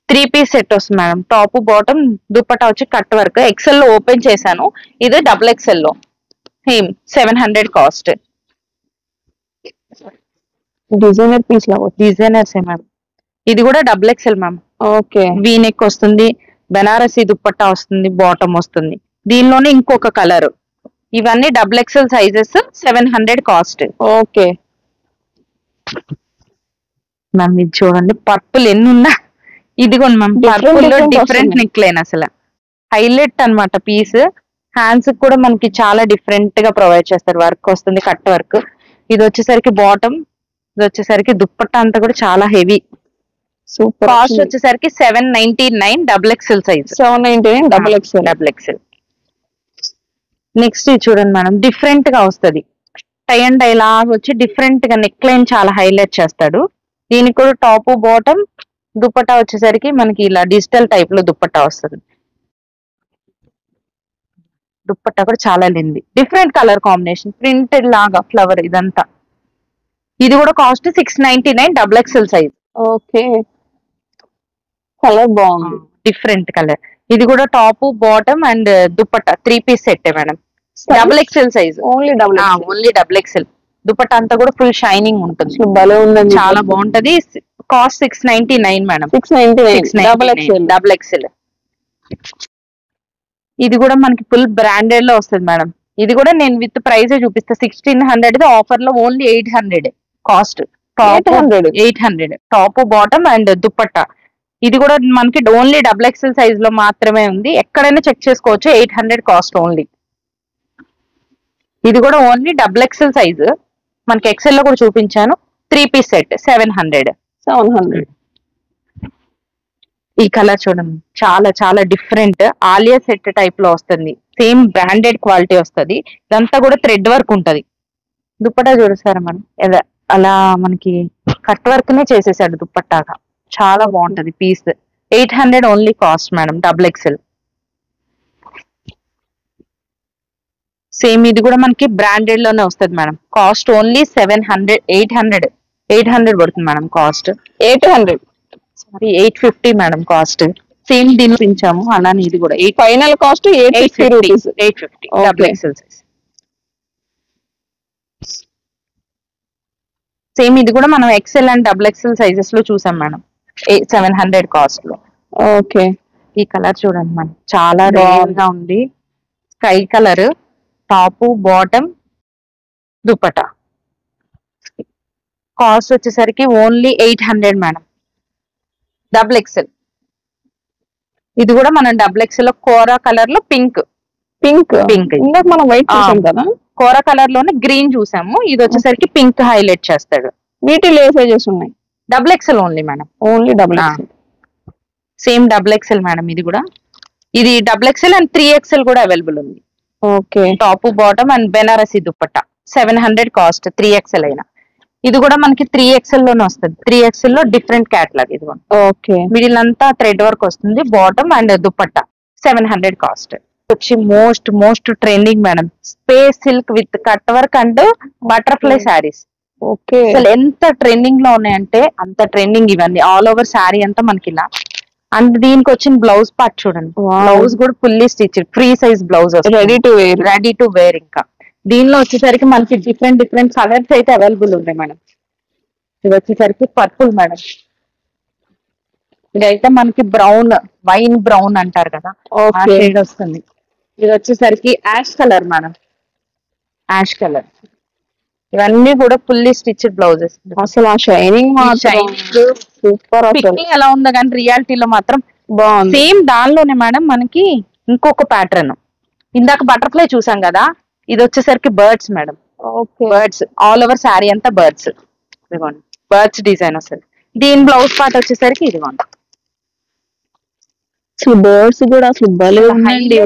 B: 3 పీస్ సెట్ వస్తుంది మేడం. టాప్ బాటమ్ దుప్పట్టా వచ్చి కట్ వర్క్. ఎక్సెల్ లో ఓపెన్ చేశాను, ఇది డబుల్ ఎక్సెల్ లో 700 కాస్ట్.
C: డిజైనర్ పీస్ లో
B: డిజైనర్స్ మేడం. ఇది కూడా double XL ma'am.
C: Okay.
B: V neck వస్తుంది, బెనారసీ దుప్పట్టా వస్తుంది, బాటమ్ వస్తుంది. దీనిలోనే ఇంకొక కలర్. ఇవన్నీ double XL sizes 700 cost.
C: Okay
B: ma'am. ఇది చూడండి, పర్పుల్ ఎన్ని ఉన్నా ఇదిగోండి మ్యామ్. పర్పుల్ లో డిఫరెంట్ నెక్ లైన్, అసలు హైలైట్ అన్నమాట పీస్. హ్యాండ్స్ కూడా మనకి చాలా డిఫరెంట్ గా ప్రొవైడ్ చేస్తారు. వర్క్ వస్తుంది, కట్ వర్క్. ఇది వచ్చేసరికి బాటమ్, ఇది వచ్చేసరికి దుప్పట్టా అంతా కూడా చాలా హెవీ.
C: సూపర్.
B: కాస్ట్ వచ్చేసరికి 799 double XL size.
C: 799 double XL.
B: Next ఇది చూడండి మేడం, డిఫరెంట్ గా వస్తుంది. టై అండ్ డై లాగా వచ్చి డిఫరెంట్ గా నెక్ లైన్ చాలా హైలైట్ చేస్తాడు. దీనికి కూడా టాప్ బాటమ్ దుప్పట్టా వచ్చేసరికి మనకి ఇలా డిజిటల్ టైప్ లో దుప్పట్టా వస్తుంది. దుప్పట్టా కూడా చాలా లెంది, డిఫరెంట్ కలర్ కాంబినేషన్, ప్రింటెడ్ లాగా ఫ్లవర్ ఇదంతా. ఇది కూడా cost 699 double XL size.
C: Okay. Colour బాగుంది,
B: డిఫరెంట్ కలర్. ఇది కూడా top bottom and dupatta 3 piece set madam. Double XL size,
C: only
B: double XL. Dupatta అంతా కూడా ఫుల్ షైనింగ్ ఉంటుంది,
C: భలే ఉందండి,
B: చాలా బాగుంటది. Cost 699 madam.
C: 699
B: double XL. ఇది కూడా మనకి ఫుల్ బ్రాండెడ్ లో వస్తుంది మేడం. ఇది కూడా నేను విత్ ప్రైస్ చూపిస్తా. 1600 ఆఫర్ లో only 800 cost. 800 top bottom and dupatta. ఇది కూడా మనకి ఓన్లీ డబుల్ ఎక్స్ఎల్ సైజ్ లో మాత్రమే ఉంది, ఎక్కడైనా చెక్ చేసుకోవచ్చు. 800 కాస్ట్ ఓన్లీ. ఇది కూడా ఓన్లీ డబుల్ ఎక్స్ఎల్ సైజ్, మనకి ఎక్స్ఎల్ లో కూడా చూపించాను. 3 పీస్ సెట్ 700. ఈ కలర్ చూడండి, చాలా చాలా డిఫరెంట్ ఆలియా సెట్ టైప్ లో వస్తుంది. సేమ్ బ్రాండెడ్ క్వాలిటీ వస్తుంది. ఇదంతా కూడా థ్రెడ్ వర్క్ ఉంటది. దుప్పట్టా చూపిస్తారా మనం, అలా మనకి కట్ వర్క్ నే చేసేసాడు దుప్పట్టాగా. చాలా బాగుంటది piece. 800 only cost madam, double XL. Same ఇది కూడా మనకి బ్రాండెడ్ లోనే వస్తుంది మేడం. Cost only 700. 800 పడుతుంది madam cost. 850 madam cost. Same దీని పెంచాము అలానే ఇది కూడా
C: final cost 850 rupees.
B: 850 double XL size. Same ఇది కూడా మనం XL and double XL sizes లో చూసాం మేడం. 700 కాస్ట్ లో.
C: ఓకే,
B: ఈ కలర్ చూడండి మనం, చాలా రేర్ గా ఉంది. Sky colour, top bottom dupatta. Cost వచ్చేసరికి ఓన్లీ 800 మేడం, డబుల్ ఎక్స్ఎల్. ఇది కూడా మనం డబుల్ ఎక్స్ఎల్ లో కోరా కలర్ లో పింక్
C: ఇందాక మనం వైట్ చూసాం కదా,
B: కోరా కలర్ లోనే గ్రీన్ చూసాము. ఇది వచ్చేసరికి పింక్ హైలైట్ చేస్తాడు.
C: వీటిలో ఏ సైజెస్ ఉన్నాయి?
B: Double XL only madam,
C: only double XL.
B: Same double XL madam. ఇది కూడా ఇది డబుల్ ఎక్స్ఎల్ అండ్ 3XL కూడా అవైలబుల్ ఉంది.
C: Okay,
B: top bottom and Banarasi dupatta 700 cost. 3XL అయినా. ఇది కూడా మనకి 3XL లోనే వస్తుంది. 3XL లో డిఫరెంట్ క్యాటలాగ్. ఇది
C: ఓకే,
B: మిడిల్ అంతా థ్రెడ్ వర్క్ వస్తుంది. Bottom and dupatta 700 cost. వచ్చి most trending madam, space silk with cut work and butterfly saris.
C: Okay,
B: అసలు ఎంత ట్రెండింగ్ లో ఉన్నాయంటే అంత ట్రెండింగ్. ఇవన్నీ ఆల్ ఓవర్ శారీ అంతా మనకి ఇలా. అండ్ దీనికి వచ్చిన బ్లౌజ్ పార్ట్ చూడండి, బ్లౌజ్ కూడా fully stitch free size blouse,
C: ready
B: to wear. ఇంకా దీనిలో వచ్చేసరికి మనకి డిఫరెంట్ కలర్స్ అయితే అవైలబుల్ ఉన్నాయి మేడం. ఇది వచ్చేసరికి పర్పుల్ మేడం. ఇదైతే మనకి బ్రౌన్, వైన్ బ్రౌన్ అంటారు కదా, ఆ షేడ్ వస్తుంది. ఇది వచ్చేసరికి ash colour madam, ash colour. ఇవన్నీ కూడా ఫుల్లీ స్టిచ్డ్ బ్లౌజెస్.
C: అసలు ఆ షైనింగ్ సూపర్.
B: ఎలా ఉందో కానీ రియాలిటీలో మాత్రం బాగుంది. సేమ్ దానిలోనే మేడం మనకి ఇంకొక ప్యాటర్న్. ఇందాక బటర్ఫ్లై చూసాం కదా, ఇది వచ్చేసరికి birds madam. Birds all over sari అంతా బర్డ్స్. ఇదిగోండి బర్డ్స్ డిజైన్ వస్తుంది. దీని బ్లౌజ్ పార్ట్ వచ్చేసరికి ఇదిగోండి.
C: బర్డ్స్ కూడా అసలు భలే ఉందండి.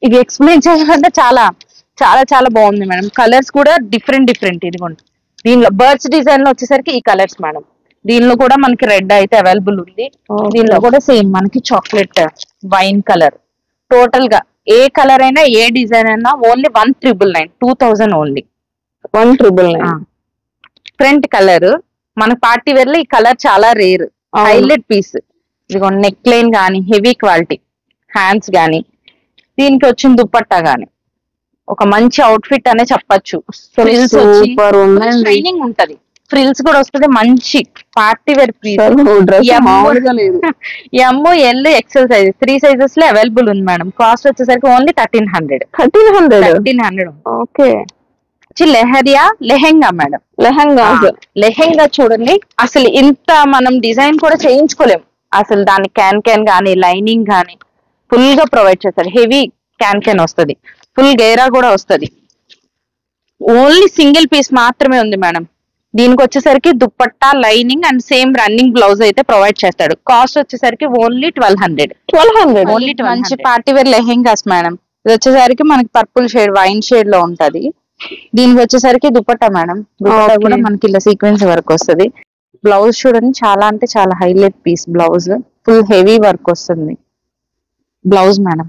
B: ఇది ఎక్స్ప్లెయిన్ చేయాలంటే చాలా చాలా చాలా బాగుంది మేడం. కలర్స్ కూడా డిఫరెంట్. ఇదిగోండి దీనిలో బర్డ్స్ డిజైన్ లో వచ్చేసరికి ఈ కలర్స్ మేడం. దీనిలో కూడా మనకి రెడ్ అయితే అవైలబుల్ ఉంది. దీనిలో కూడా సేమ్ మనకి చాక్లెట్, వైన్ కలర్. టోటల్ గా ఏ కలర్ అయినా ఏ డిజైన్ అయినా ఓన్లీ 1999, 2000 ఓన్లీ.
C: 1999
B: front colour. మన పార్టీ వేర్ లో ఈ కలర్ చాలా రేర్, హైలైట్ పీస్. ఇదిగోండి నెక్ లైన్ గానీ, హెవీ క్వాలిటీ హ్యాండ్స్ గానీ, దీనికి వచ్చిన దుపట్టా గానీ ఒక మంచి అవుట్ఫిట్ అనే చెప్పచ్చు. షైనింగ్ ఉంటది, ఫ్రిల్స్ కూడా వస్తుంది. మంచి party wear piece. XL size 3 sizes లో అవైలబుల్ ఉంది మేడం. కాస్ట్ వచ్చేసరికి only 1300.
C: Okay,
B: lehenga madam. Lehenga చూడండి, అసలు ఇంత మనం డిజైన్ కూడా చేయించుకోలేము. అసలు దాని క్యాన్ గానీ, లైనింగ్ గానీ ఫుల్ గా ప్రొవైడ్ చేస్తారు. హెవీ క్యాన్ వస్తుంది, ఫుల్ గేరా కూడా వస్తుంది. ఓన్లీ సింగిల్ పీస్ మాత్రమే ఉంది మేడం. దీనికి వచ్చేసరికి dupatta, lining and same running blouse అయితే ప్రొవైడ్ చేస్తాడు. కాస్ట్ వచ్చేసరికి ఓన్లీ 1200. ఓన్లీ మంచి పార్టీ వేర్ లెహెంగాస్ మేడం. ఇది వచ్చేసరికి మనకి పర్పుల్ షేడ్, వైన్ షేడ్ లో ఉంటది. దీనికి వచ్చేసరికి దుపట్టా మేడం. దుపట్టా కూడా మనకి ఇలా సీక్వెన్స్ వర్క్ వస్తుంది. బ్లౌజ్ చూడండి, చాలా అంటే చాలా highlight piece. Blouse full heavy work వస్తుంది బ్లౌజ్ మేడం.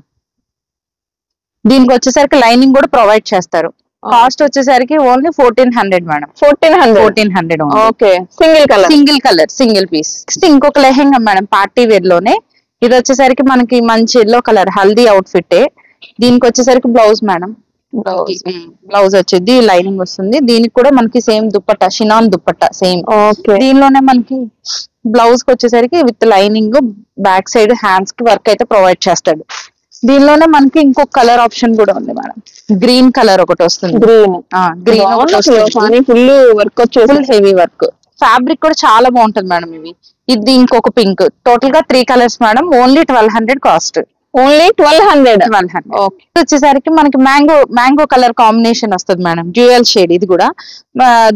B: దీనికి వచ్చేసరికి లైనింగ్ కూడా ప్రొవైడ్ చేస్తారు. కాస్ట్ వచ్చేసరికి only 1400 madam. 1400
C: okay. Single colour
B: single piece. Next ఇంకొక లెహెంగా మేడం పార్టీ వేర్ లోనే. ఇది వచ్చేసరికి మనకి మంచి yellow colour haldi out fit. దీనికి వచ్చేసరికి బ్లౌజ్ మేడం. బ్లౌజ్ వచ్చేది లైనింగ్ వస్తుంది. దీనికి కూడా మనకి సేమ్ దుప్పట్టా షినాన్ దుప్పట్టా సేమ్. దీనిలోనే మనకి బ్లౌజ్ కి వచ్చేసరికి with lining back side hands కి వర్క్ అయితే ప్రొవైడ్ చేస్తాడు. దీనిలోనే మనకి ఇంకొక కలర్ ఆప్షన్ కూడా ఉంది మేడం. గ్రీన్ కలర్ ఒకటి వస్తుంది.
C: ఫుల్ వర్క్ వచ్చేసి
B: ఫుల్ హెవీ వర్క్. ఫ్యాబ్రిక్ కూడా చాలా బాగుంటుంది మేడం. ఇది ఇంకొక పింక్. టోటల్ గా 3 colours madam. Only 1200 cost.
C: Only 1200.
B: వచ్చేసరికి మనకి మ్యాంగో కలర్ కాంబినేషన్ వస్తుంది మేడం. Dual shade. ఇది కూడా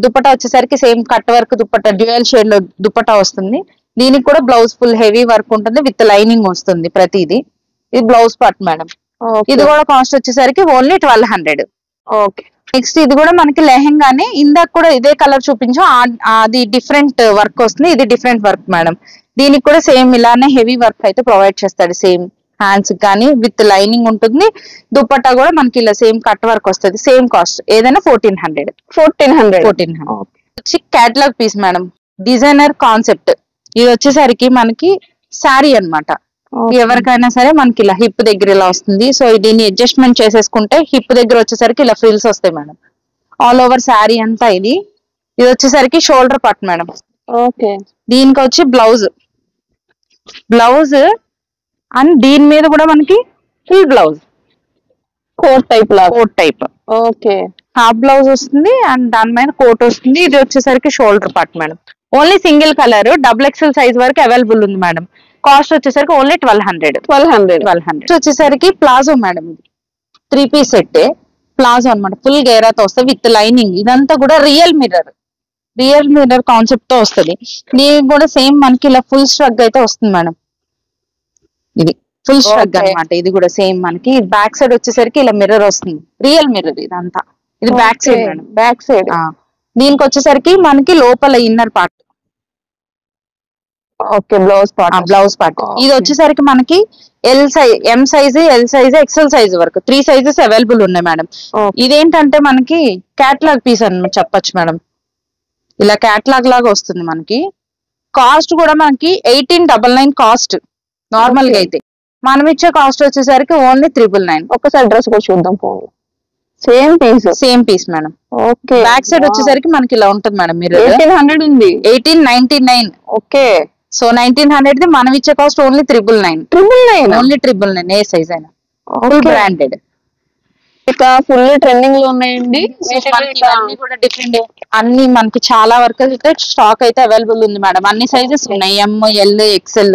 B: దుపట్టా వచ్చేసరికి same cut work dupatta dual shade లో దుపట్టా వస్తుంది. దీనికి కూడా బ్లౌజ్ ఫుల్ హెవీ వర్క్ ఉంటుంది విత్ లైనింగ్ వస్తుంది ప్రతిది. ఇది బ్లౌజ్ పార్ట్ మేడం. ఇది కూడా కాస్ట్ వచ్చేసరికి ఓన్లీ 1200.
C: ఓకే.
B: నెక్స్ట్ ఇది కూడా మనకి లెహెంగానే. ఇందాక కూడా ఇదే కలర్ చూపించాం. అది డిఫరెంట్ వర్క్ వస్తుంది. ఇది డిఫరెంట్ వర్క్ మేడం. దీనికి కూడా సేమ్ ఇలానే హెవీ వర్క్ అయితే ప్రొవైడ్ చేస్తాడు. సేమ్ హ్యాండ్స్ కానీ విత్ లైనింగ్ ఉంటుంది. దుపట్టా కూడా మనకి ఇలా సేమ్ కట్ వర్క్ వస్తుంది. Same cost. ఏదైనా 1400. వచ్చి catalogue piece madam. Designer concept. ఇది వచ్చేసరికి మనకి శారీ అన్నమాట. ఎవరికైనా సరే మనకి ఇలా హిప్ దగ్గర ఇలా వస్తుంది. సో దీన్ని అడ్జస్ట్మెంట్ చేసేసుకుంటే హిప్ దగ్గర వచ్చేసరికి ఇలా ఫ్రిల్స్ వస్తాయి మేడం. ఆల్ ఓవర్ శారీ అంతా ఇది వచ్చేసరికి షోల్డర్ పార్ట్ మేడం.
C: ఓకే.
B: దీనికి వచ్చి బ్లౌజ్ అండ్ దీని మీద కూడా మనకి full blouse
C: coat
B: type.
C: Okay.
B: Half blouse వస్తుంది అండ్ దాని మీద కోట్ వస్తుంది. ఇది వచ్చేసరికి shoulder part madam. Only single colour XXL size వరకు అవైలబుల్ ఉంది మేడం. కాస్ట్ వచ్చేసరికి ఓన్లీ 1200. వచ్చేసరికి ప్లాజో మేడం. ఇది 3 పీస్ సెట్ ప్లాజో అనమాట. ఫుల్ గేరాతో వస్తుంది విత్ లైనింగ్. ఇదంతా కూడా రియల్ మిర్రర్ కాన్సెప్ట్ తో వస్తుంది. దీనికి కూడా సేమ్ మనకి ఇలా ఫుల్ స్ట్రగ్ అయితే వస్తుంది మేడం. ఇది ఫుల్ స్ట్రగ్ అనమాట. ఇది కూడా సేమ్ మనకి బ్యాక్ సైడ్ వచ్చేసరికి ఇలా మిర్రర్ వస్తుంది. రియల్ మిర్రర్ ఇదంతా. ఇది back side madam.
C: Back side.
B: దీనికి వచ్చేసరికి మనకి లోపల inner part.
C: Okay. Blouse part.
B: ఇది వచ్చేసరికి మనకి M size, L size, XL size వరకు 3 సైజెస్ అవైలబుల్ ఉన్నాయి మేడం. ఇదేంటంటే మనకి క్యాటలాగ్ పీస్ అని చెప్పొచ్చు మేడం. ఇలా క్యాటలాగ్ లాగా వస్తుంది మనకి. కాస్ట్ కూడా మనకి 1899 కాస్ట్. నార్మల్ గా అయితే మనం ఇచ్చే కాస్ట్ వచ్చేసరికి ఓన్లీ 999.
C: ఒకసారి డ్రెస్ కూడా చూద్దాం.
B: Same piece madam.
C: Okay.
B: Back side వచ్చేసరికి మనకి ఇలా ఉంటుంది మేడం. మీరు
C: 1800 ఉంది.
B: 1899.
C: ఓకే.
B: సో 1900 ది మనం ఇచ్చే కాస్ట్ ఓన్లీ 999. ఓన్లీ 999. ఏ సైజ్ అయినా ఫుల్ బ్రాండెడ్.
C: ఇక ఫుల్ ట్రెండింగ్ లో ఉన్నాయండి.
B: కూడా డిఫరెంట్ అన్ని మనకి చాలా వరకు అయితే స్టాక్ అయితే అవైలబుల్ ఉంది మేడం. అన్ని సైజెస్ ఉన్నాయి. M, L, XL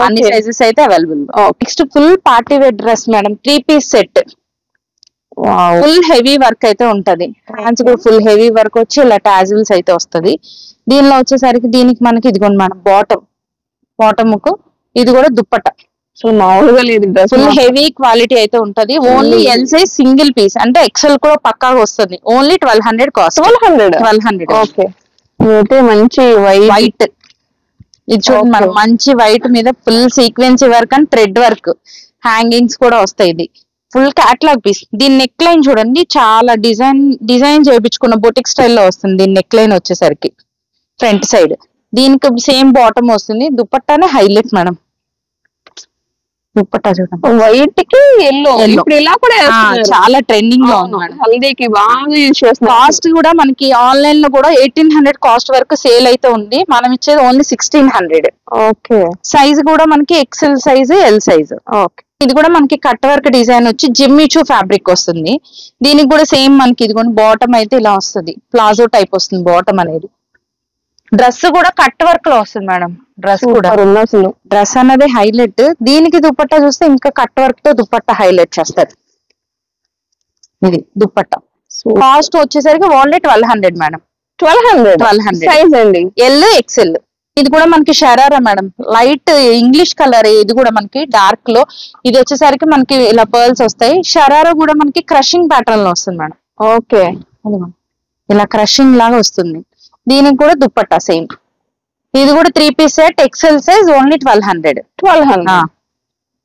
B: అన్ని సైజెస్ అయితే available. Next full party wear dress madam. 3 piece set. Full heavy work అయితే ఉంటది. హ్యాండ్స్ కూడా ఫుల్ హెవీ వర్క్ వచ్చి ఇలా టాజిల్స్ అయితే వస్తది. దీనిలో వచ్చేసరికి దీనికి మనకి ఇదిగోండి మేడం బాటమ్ కు ఇది కూడా దుప్పట్టా.
C: సో మామూలుగా లేదు.
B: ఫుల్ హెవీ క్వాలిటీ అయితే ఉంటది. Only L size single piece అంటే XL కూడా పక్కాగా వస్తుంది. Only 1200 cost. 1200.
C: ఓకే. అయితే మంచి
B: వైట్. ఇది చూడండి మనం మంచి వైట్ మీద full sequence work and thread work hangings కూడా వస్తాయి. ఇది ఫుల్ క్యాటలాగ్ పీస్. దీని నెక్ లైన్ చూడండి చాలా డిజైన్ చేయించుకున్న బొటిక్ స్టైల్లో వస్తుంది. దీని నెక్ లైన్ వచ్చేసరికి ఫ్రంట్ సైడ్. దీనికి సేమ్ బాటమ్ వస్తుంది. దుపట్టానే హైలైట్ మేడం. దుపట్టా చూడండి
C: వైట్ కి ఎల్లో. ఇప్పుడు ఇలా కూడా
B: చాలా ట్రెండింగ్ లో ఉంది మేడం.
C: హల్దీకి బాగా యూజ్ చేస్తున్నారు.
B: కాస్ట్ కూడా మనకి ఆన్లైన్ లో కూడా 1800 కాస్ట్ వరకు సేల్ అయితే ఉంది. మనం ఇచ్చేది ఓన్లీ 1600.
C: ఓకే.
B: సైజ్ కూడా మనకి XL size, L size.
C: Okay.
B: ఇది కూడా మనకి కట్ వర్క్ డిజైన్ వచ్చి జిమ్మిచూ ఫ్యాబ్రిక్ వస్తుంది. దీనికి కూడా సేమ్ మనకి ఇది కూడా బాటమ్ అయితే ఇలా వస్తుంది. ప్లాజో టైప్ వస్తుంది బాటమ్ అనేది. డ్రెస్ కూడా కట్ వర్క్ లో వస్తుంది మేడం. డ్రెస్ అనేది హైలైట్. దీనికి దుపట్టా చూస్తే ఇంకా కట్ వర్క్ తో దుపట్టా హైలైట్ చేస్తారు. ఇది దుపట్టా కాస్ట్ వచ్చేసరికి ఓన్లీ 1200 మేడం. 1200
C: సైజ్ అండి.
B: L, XL. ఇది కూడా మనకి sharara madam. Light English colour. ఇది కూడా మనకి డార్క్ లో. ఇది వచ్చేసరికి మనకి ఇలా పర్ల్స్ వస్తాయి. షరారా కూడా మనకి క్రషింగ్ ప్యాటర్న్ లో వస్తుంది మేడం.
C: ఓకే.
B: ఇలా క్రషింగ్ లాగా వస్తుంది. దీనికి కూడా దుపట్టా సేమ్. ఇది కూడా 3 piece set XL size only 1200.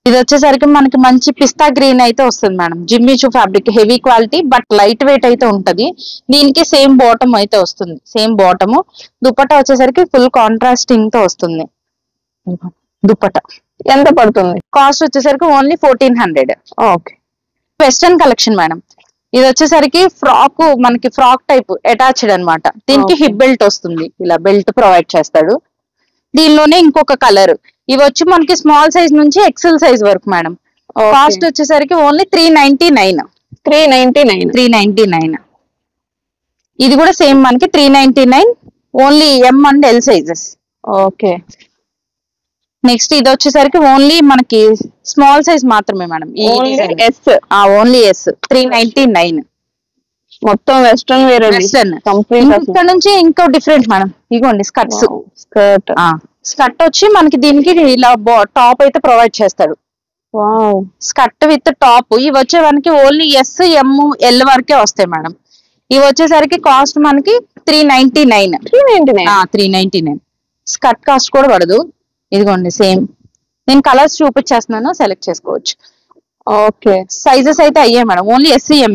B: ఇది వచ్చేసరికి మనకి మంచి పిస్తా గ్రీన్ అయితే వస్తుంది madam. Jimmy Choo fabric heavy quality but light weight అయితే ఉంటది. దీనికి సేమ్ బాటమ్ అయితే వస్తుంది, సేమ్ బాటమ్. దుపట్టా వచ్చేసరికి ఫుల్ కాంట్రాస్టింగ్ తో వస్తుంది. దుపట్టా
C: ఎంత పడుతుంది?
B: కాస్ట్ వచ్చేసరికి only 1400.
C: Okay.
B: Western collection madam. ఇది వచ్చేసరికి ఫ్రాక్, మనకి ఫ్రాక్ టైప్ అటాచ్డ్ అన్నమాట. దీనికి హిప్ బెల్ట్ వస్తుంది, ఇలా బెల్ట్ ప్రొవైడ్ చేస్తాడు. దీనిలోనే ఇంకొక కలర్. ఇవి వచ్చి మనకి స్మాల్ సైజ్ నుంచి ఎక్సెల్ సైజ్ వరకు మేడం. కాస్ట్ వచ్చేసరికి ఓన్లీ 399. 399. ఇది కూడా సేమ్ మనకి 399, only M and L sizes.
C: Okay.
B: Next ఇది వచ్చేసరికి ఓన్లీ మనకి స్మాల్ సైజ్ మాత్రమే మేడం. Only S 399.
C: మొత్తం వెస్టర్న్ వేర్.
B: ఇక్కడ నుంచి ఇంకో డిఫరెంట్ మేడం. ఇగోండి స్కర్ట్స్. స్కర్ట్ వచ్చి మనకి దీనికి ఇలా టాప్ అయితే ప్రొవైడ్ చేస్తాడు. Skirt with top. ఇవి వచ్చే మనకి ఓన్లీ ఎస్ ఎం ఎల్ వరకే వస్తాయి మేడం. ఇవి వచ్చేసరికి కాస్ట్ మనకి 399. 399. స్కర్ట్ కాస్ట్ కూడా పడదు. ఇదిగోండి సేమ్. నేను కలర్స్ చూపించేస్తున్నాను, సెలెక్ట్ చేసుకోవచ్చు.
C: ఓకే.
B: సైజెస్ అయితే అయ్యాయి మేడం, ఓన్లీ ఎస్సీఎం.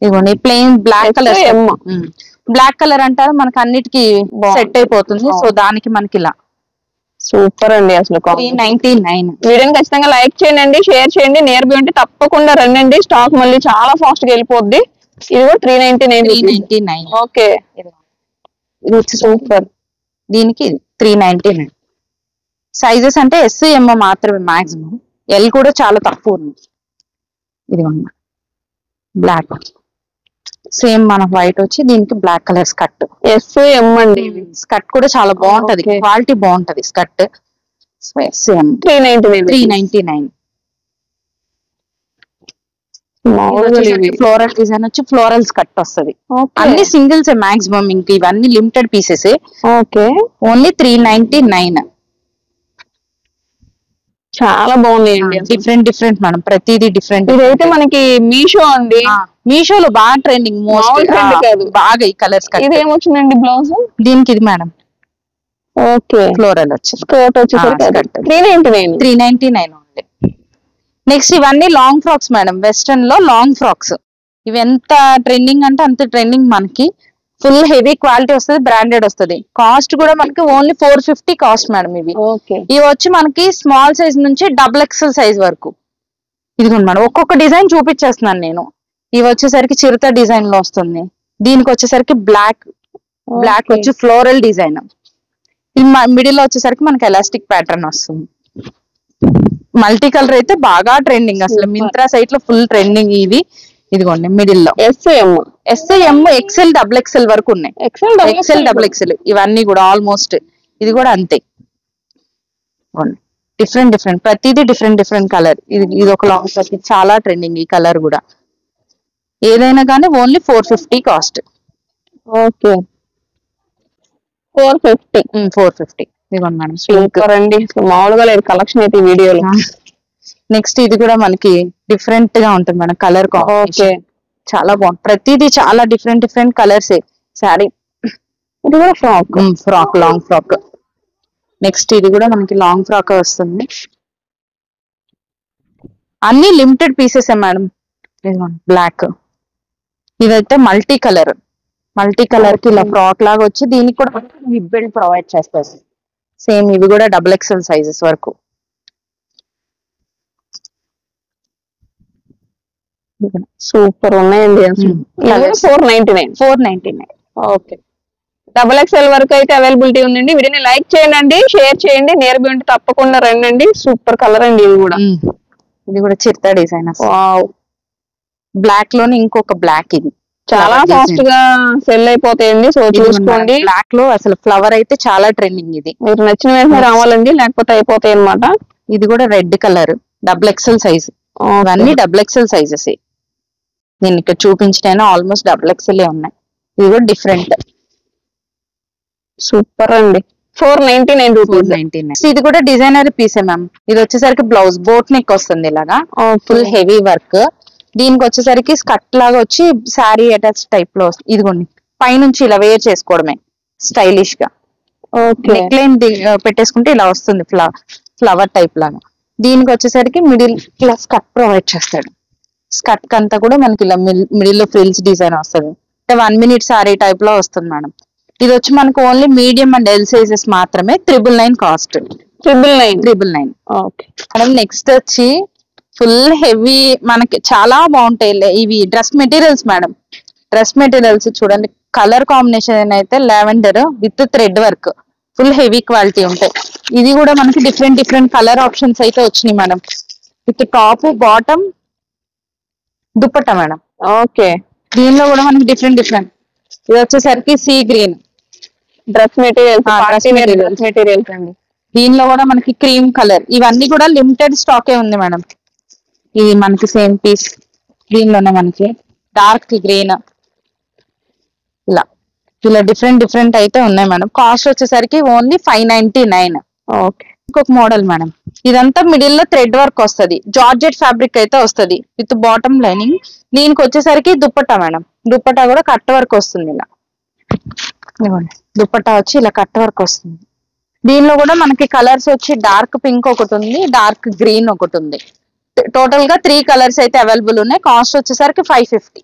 B: ఇదిగోండి plain black colour. Black colour అంటారు, మనకి అన్నిటికీ సెట్ అయిపోతుంది. సో దానికి మనకి ఇలా
C: సూపర్ అండి. అసలు
B: 399.
C: వీడియోని ఖచ్చితంగా లైక్ చేయండి, షేర్ చేయండి. నియర్ బై ఉంటే తప్పకుండా రండి. స్టాక్ మళ్ళీ చాలా ఫాస్ట్ గా వెళ్ళిపోద్ది. ఇది కూడా 399. ఓకే.
B: ఇది వచ్చి సూపర్. దీనికి 399. సైజెస్ అంటే ఎస్ ఎం మాత్రమే మాక్సిమం. ఎల్ కూడా చాలా తక్కువ ఉంది. ఇదిగోండి బ్లాక్. సేమ్ మన వైట్ వచ్చి దీనికి black colour skirt.
C: S M అండి.
B: స్కర్ట్ కూడా చాలా బాగుంటది, క్వాలిటీ బాగుంటది skirt. So S M 399. Floral design వచ్చి ఫ్లోరల్ స్కర్ట్ వస్తుంది. అన్ని సింగిల్స్ మాక్సిమం, ఇంక ఇవన్నీ లిమిటెడ్ పీసెస్.
C: ఓకే.
B: ఓన్లీ 399.
C: చాలా బాగున్నాయండి.
B: డిఫరెంట్ మేడం, ప్రతిదీ డిఫరెంట్.
C: ఇదైతే మనకి మీషో అండి.
B: మీషోలో బాగా ట్రెండింగ్, బాగా ఈ కలర్స్.
C: ఇది ఏమొచ్చిందండి బ్లౌజ్?
B: దీనికి ఇది మేడం.
C: ఓకే.
B: ఫ్లోరల్ వచ్చి
C: స్కర్ట్ వచ్చేసరికి 399
B: ఓన్లీ. నెక్స్ట్ ఇవన్నీ లాంగ్ ఫ్రాక్స్ మేడం. వెస్టర్న్ లో లాంగ్ ఫ్రాక్స్. ఇవి ఎంత ట్రెండింగ్ అంటే అంత ట్రెండింగ్. మనకి ఫుల్ హెవీ క్వాలిటీ వస్తుంది, బ్రాండెడ్ వస్తుంది. కాస్ట్ కూడా మనకి ఓన్లీ 450 కాస్ట్ మేడం. ఇవి వచ్చి మనకి స్మాల్ సైజ్ నుంచి డబుల్ ఎక్సెల్ సైజ్ వరకు. ఇదిగోండి మేడం, ఒక్కొక్క డిజైన్ చూపించేస్తున్నాను నేను. ఇవి వచ్చేసరికి చిరుత డిజైన్ లో వస్తుంది. దీనికి వచ్చేసరికి బ్లాక్ వచ్చి ఫ్లోరల్ డిజైన్. మిడిల్ లో వచ్చేసరికి మనకి ఎలాస్టిక్ ప్యాటర్న్ వస్తుంది. మల్టీ కలర్ అయితే బాగా ట్రెండింగ్. అసలు మింత్రా సైట్ లో ఫుల్ ట్రెండింగ్ ఇవి. ఇదిగోండి మిడిల్ లో ఎస్ఎం ఎక్సెల్ డబుల్ ఎక్సెల్ వరకు ఉన్నాయి. ఎక్సెల్ డబుల్ ఎక్సెల్ ఇవన్నీ కూడా ఆల్మోస్ట్. ఇది కూడా అంతే. డిఫరెంట్ ప్రతిదీ డిఫరెంట్ కలర్. ఇది ఒక లాంగ్ ఫ్రాక్, చాలా ట్రెండింగ్ ఈ కలర్ కూడా. ఏదైనా కానీ ఓన్లీ 450 కాస్ట్.
C: ఓకే. 450.
B: ఇదిగోండి మేడం.
C: సూపర్ అండి, మామూలుగా లేదు కలెక్షన్ అయితే వీడియోలో.
B: నెక్స్ట్ ఇది కూడా మనకి డిఫరెంట్ గా ఉంటుంది మేడం, కలర్ కాంబినేషన్ చాలా బాగుంది. ప్రతిదీ చాలా డిఫరెంట్ కలర్స్. శారీ
C: ఇది కూడా
B: ఫ్రాక్ లాంగ్ ఫ్రాక్. నెక్స్ట్ ఇది కూడా మనకి లాంగ్ ఫ్రాక్ వస్తుంది. అన్ని లిమిటెడ్ పీసెస్ మేడం. బ్లాక్. ఇదైతే మల్టీ కలర్ కి ఇలా ఫ్రాక్ లాగా వచ్చి దీనికి కూడా హిప్ బెల్ట్ ప్రొవైడ్ చేస్తారు. సేమ్ ఇవి కూడా డబుల్ ఎక్సెల్ సైజెస్ వరకు.
C: సూపర్ ఉన్నాయండి. 499. ఓకే. డబుల్ ఎక్స్ఎల్ వరకు అయితే అవైలబిలిటీ ఉందండి. వీడియోని లైక్ చేయండి, షేర్ చేయండి. నియర్ బై ఉంటే తప్పకుండా రండి. సూపర్ కలర్ అండి ఇది కూడా.
B: ఇది కూడా చిరుత డిజైన్. బ్లాక్ లోనే ఇంకొక బ్లాక్. ఇది
C: చాలా ఫాస్ట్ గా సెల్ అయిపోతాయండి. సో చూసుకోండి.
B: బ్లాక్ లో అసలు ఫ్లవర్ అయితే చాలా ట్రెండింగ్. ఇది
C: మీరు నచ్చిన వెంటనే రావాలండి, లేకపోతే అయిపోతాయి అన్నమాట.
B: ఇది కూడా red colour double XL size. ఇవన్నీ డబుల్ ఎక్స్ఎల్ సైజెస్. నేను ఇక్కడ చూపించిన ఆల్మోస్ట్ డబుల్ ఎక్స్ఎల్ ఉన్నాయి. ఇది కూడా డిఫరెంట్.
C: సూపర్ అండి. 499 రూపీస్.
B: ఇది కూడా డిజైనర్ పీసే మ్యామ్. ఇది వచ్చేసరికి బ్లౌజ్ బోట్ నెక్ వస్తుంది ఇలాగా, ఫుల్ హెవీ వర్క్. దీనికి వచ్చేసరికి స్కర్ట్ లాగా వచ్చి శారీ అటాచ్ టైప్ లో వస్తుంది. ఇదిగోండి పైనుంచి ఇలా వేర్ చేసుకోవడమే స్టైలిష్ గా. నెక్ లైన్ పెట్టేసుకుంటే ఇలా వస్తుంది, ఫ్లవర్ టైప్ లాగా. దీనికి వచ్చేసరికి మిడిల్ క్లాస్ కట్ ప్రొవైడ్ చేస్తాడు. స్కర్ట్ అంతా కూడా మనకి ఇలా మిడిల్ లో ఫ్రిల్స్ డిజైన్ వస్తుంది. 1 minute సారీ టైప్ లో వస్తుంది మేడం. ఇది వచ్చి మనకు only medium and L sizes మాత్రమే 999 కాస్ట్. 999.
C: ఓకే
B: మేడం నెక్స్ట్ వచ్చి ఫుల్ హెవీ మనకి చాలా బాగుంటాయి ఇవి dress materials madam. Dress materials చూడండి, కలర్ కాంబినేషన్ అయితే lavender with thread work, full heavy quality ఉంటాయి. ఇది కూడా మనకి డిఫరెంట్ కలర్ ఆప్షన్స్ అయితే వచ్చినాయి madam. With top bottom dupatta madam.
C: Okay
B: దీనిలో కూడా మనకి డిఫరెంట్ ఇది వచ్చేసరికి sea green
C: dress materials
B: materials అండి. దీనిలో కూడా మనకి క్రీమ్ కలర్, ఇవన్నీ కూడా లిమిటెడ్ స్టాకే ఉంది మేడం. ఇది మనకి సేమ్ పీస్, దీనిలోనే మనకి డార్క్ గ్రీన్ ఇలా డిఫరెంట్ అయితే ఉన్నాయి మేడం. కాస్ట్ వచ్చేసరికి ఓన్లీ 599.
C: ఓకే
B: ఇంకొక మోడల్ మేడం, ఇదంతా మిడిల్ లో థ్రెడ్ వర్క్ వస్తుంది, జార్జెట్ ఫ్యాబ్రిక్ అయితే వస్తుంది విత్ బాటమ్ లైనింగ్. దీనికి వచ్చేసరికి దుపట్టా మేడం. దుపట్టా కూడా కట్ వర్క్ వస్తుంది ఇలా. దుపట్టా వచ్చి ఇలా కట్ వర్క్ వస్తుంది. దీనిలో కూడా మనకి కలర్స్ వచ్చి డార్క్ పింక్ ఒకటి ఉంది, డార్క్ గ్రీన్ ఒకటి ఉంది. టోటల్ గా 3 కలర్స్ అయితే అవైలబుల్ ఉన్నాయి. కాస్ట్ వచ్చేసరికి 550.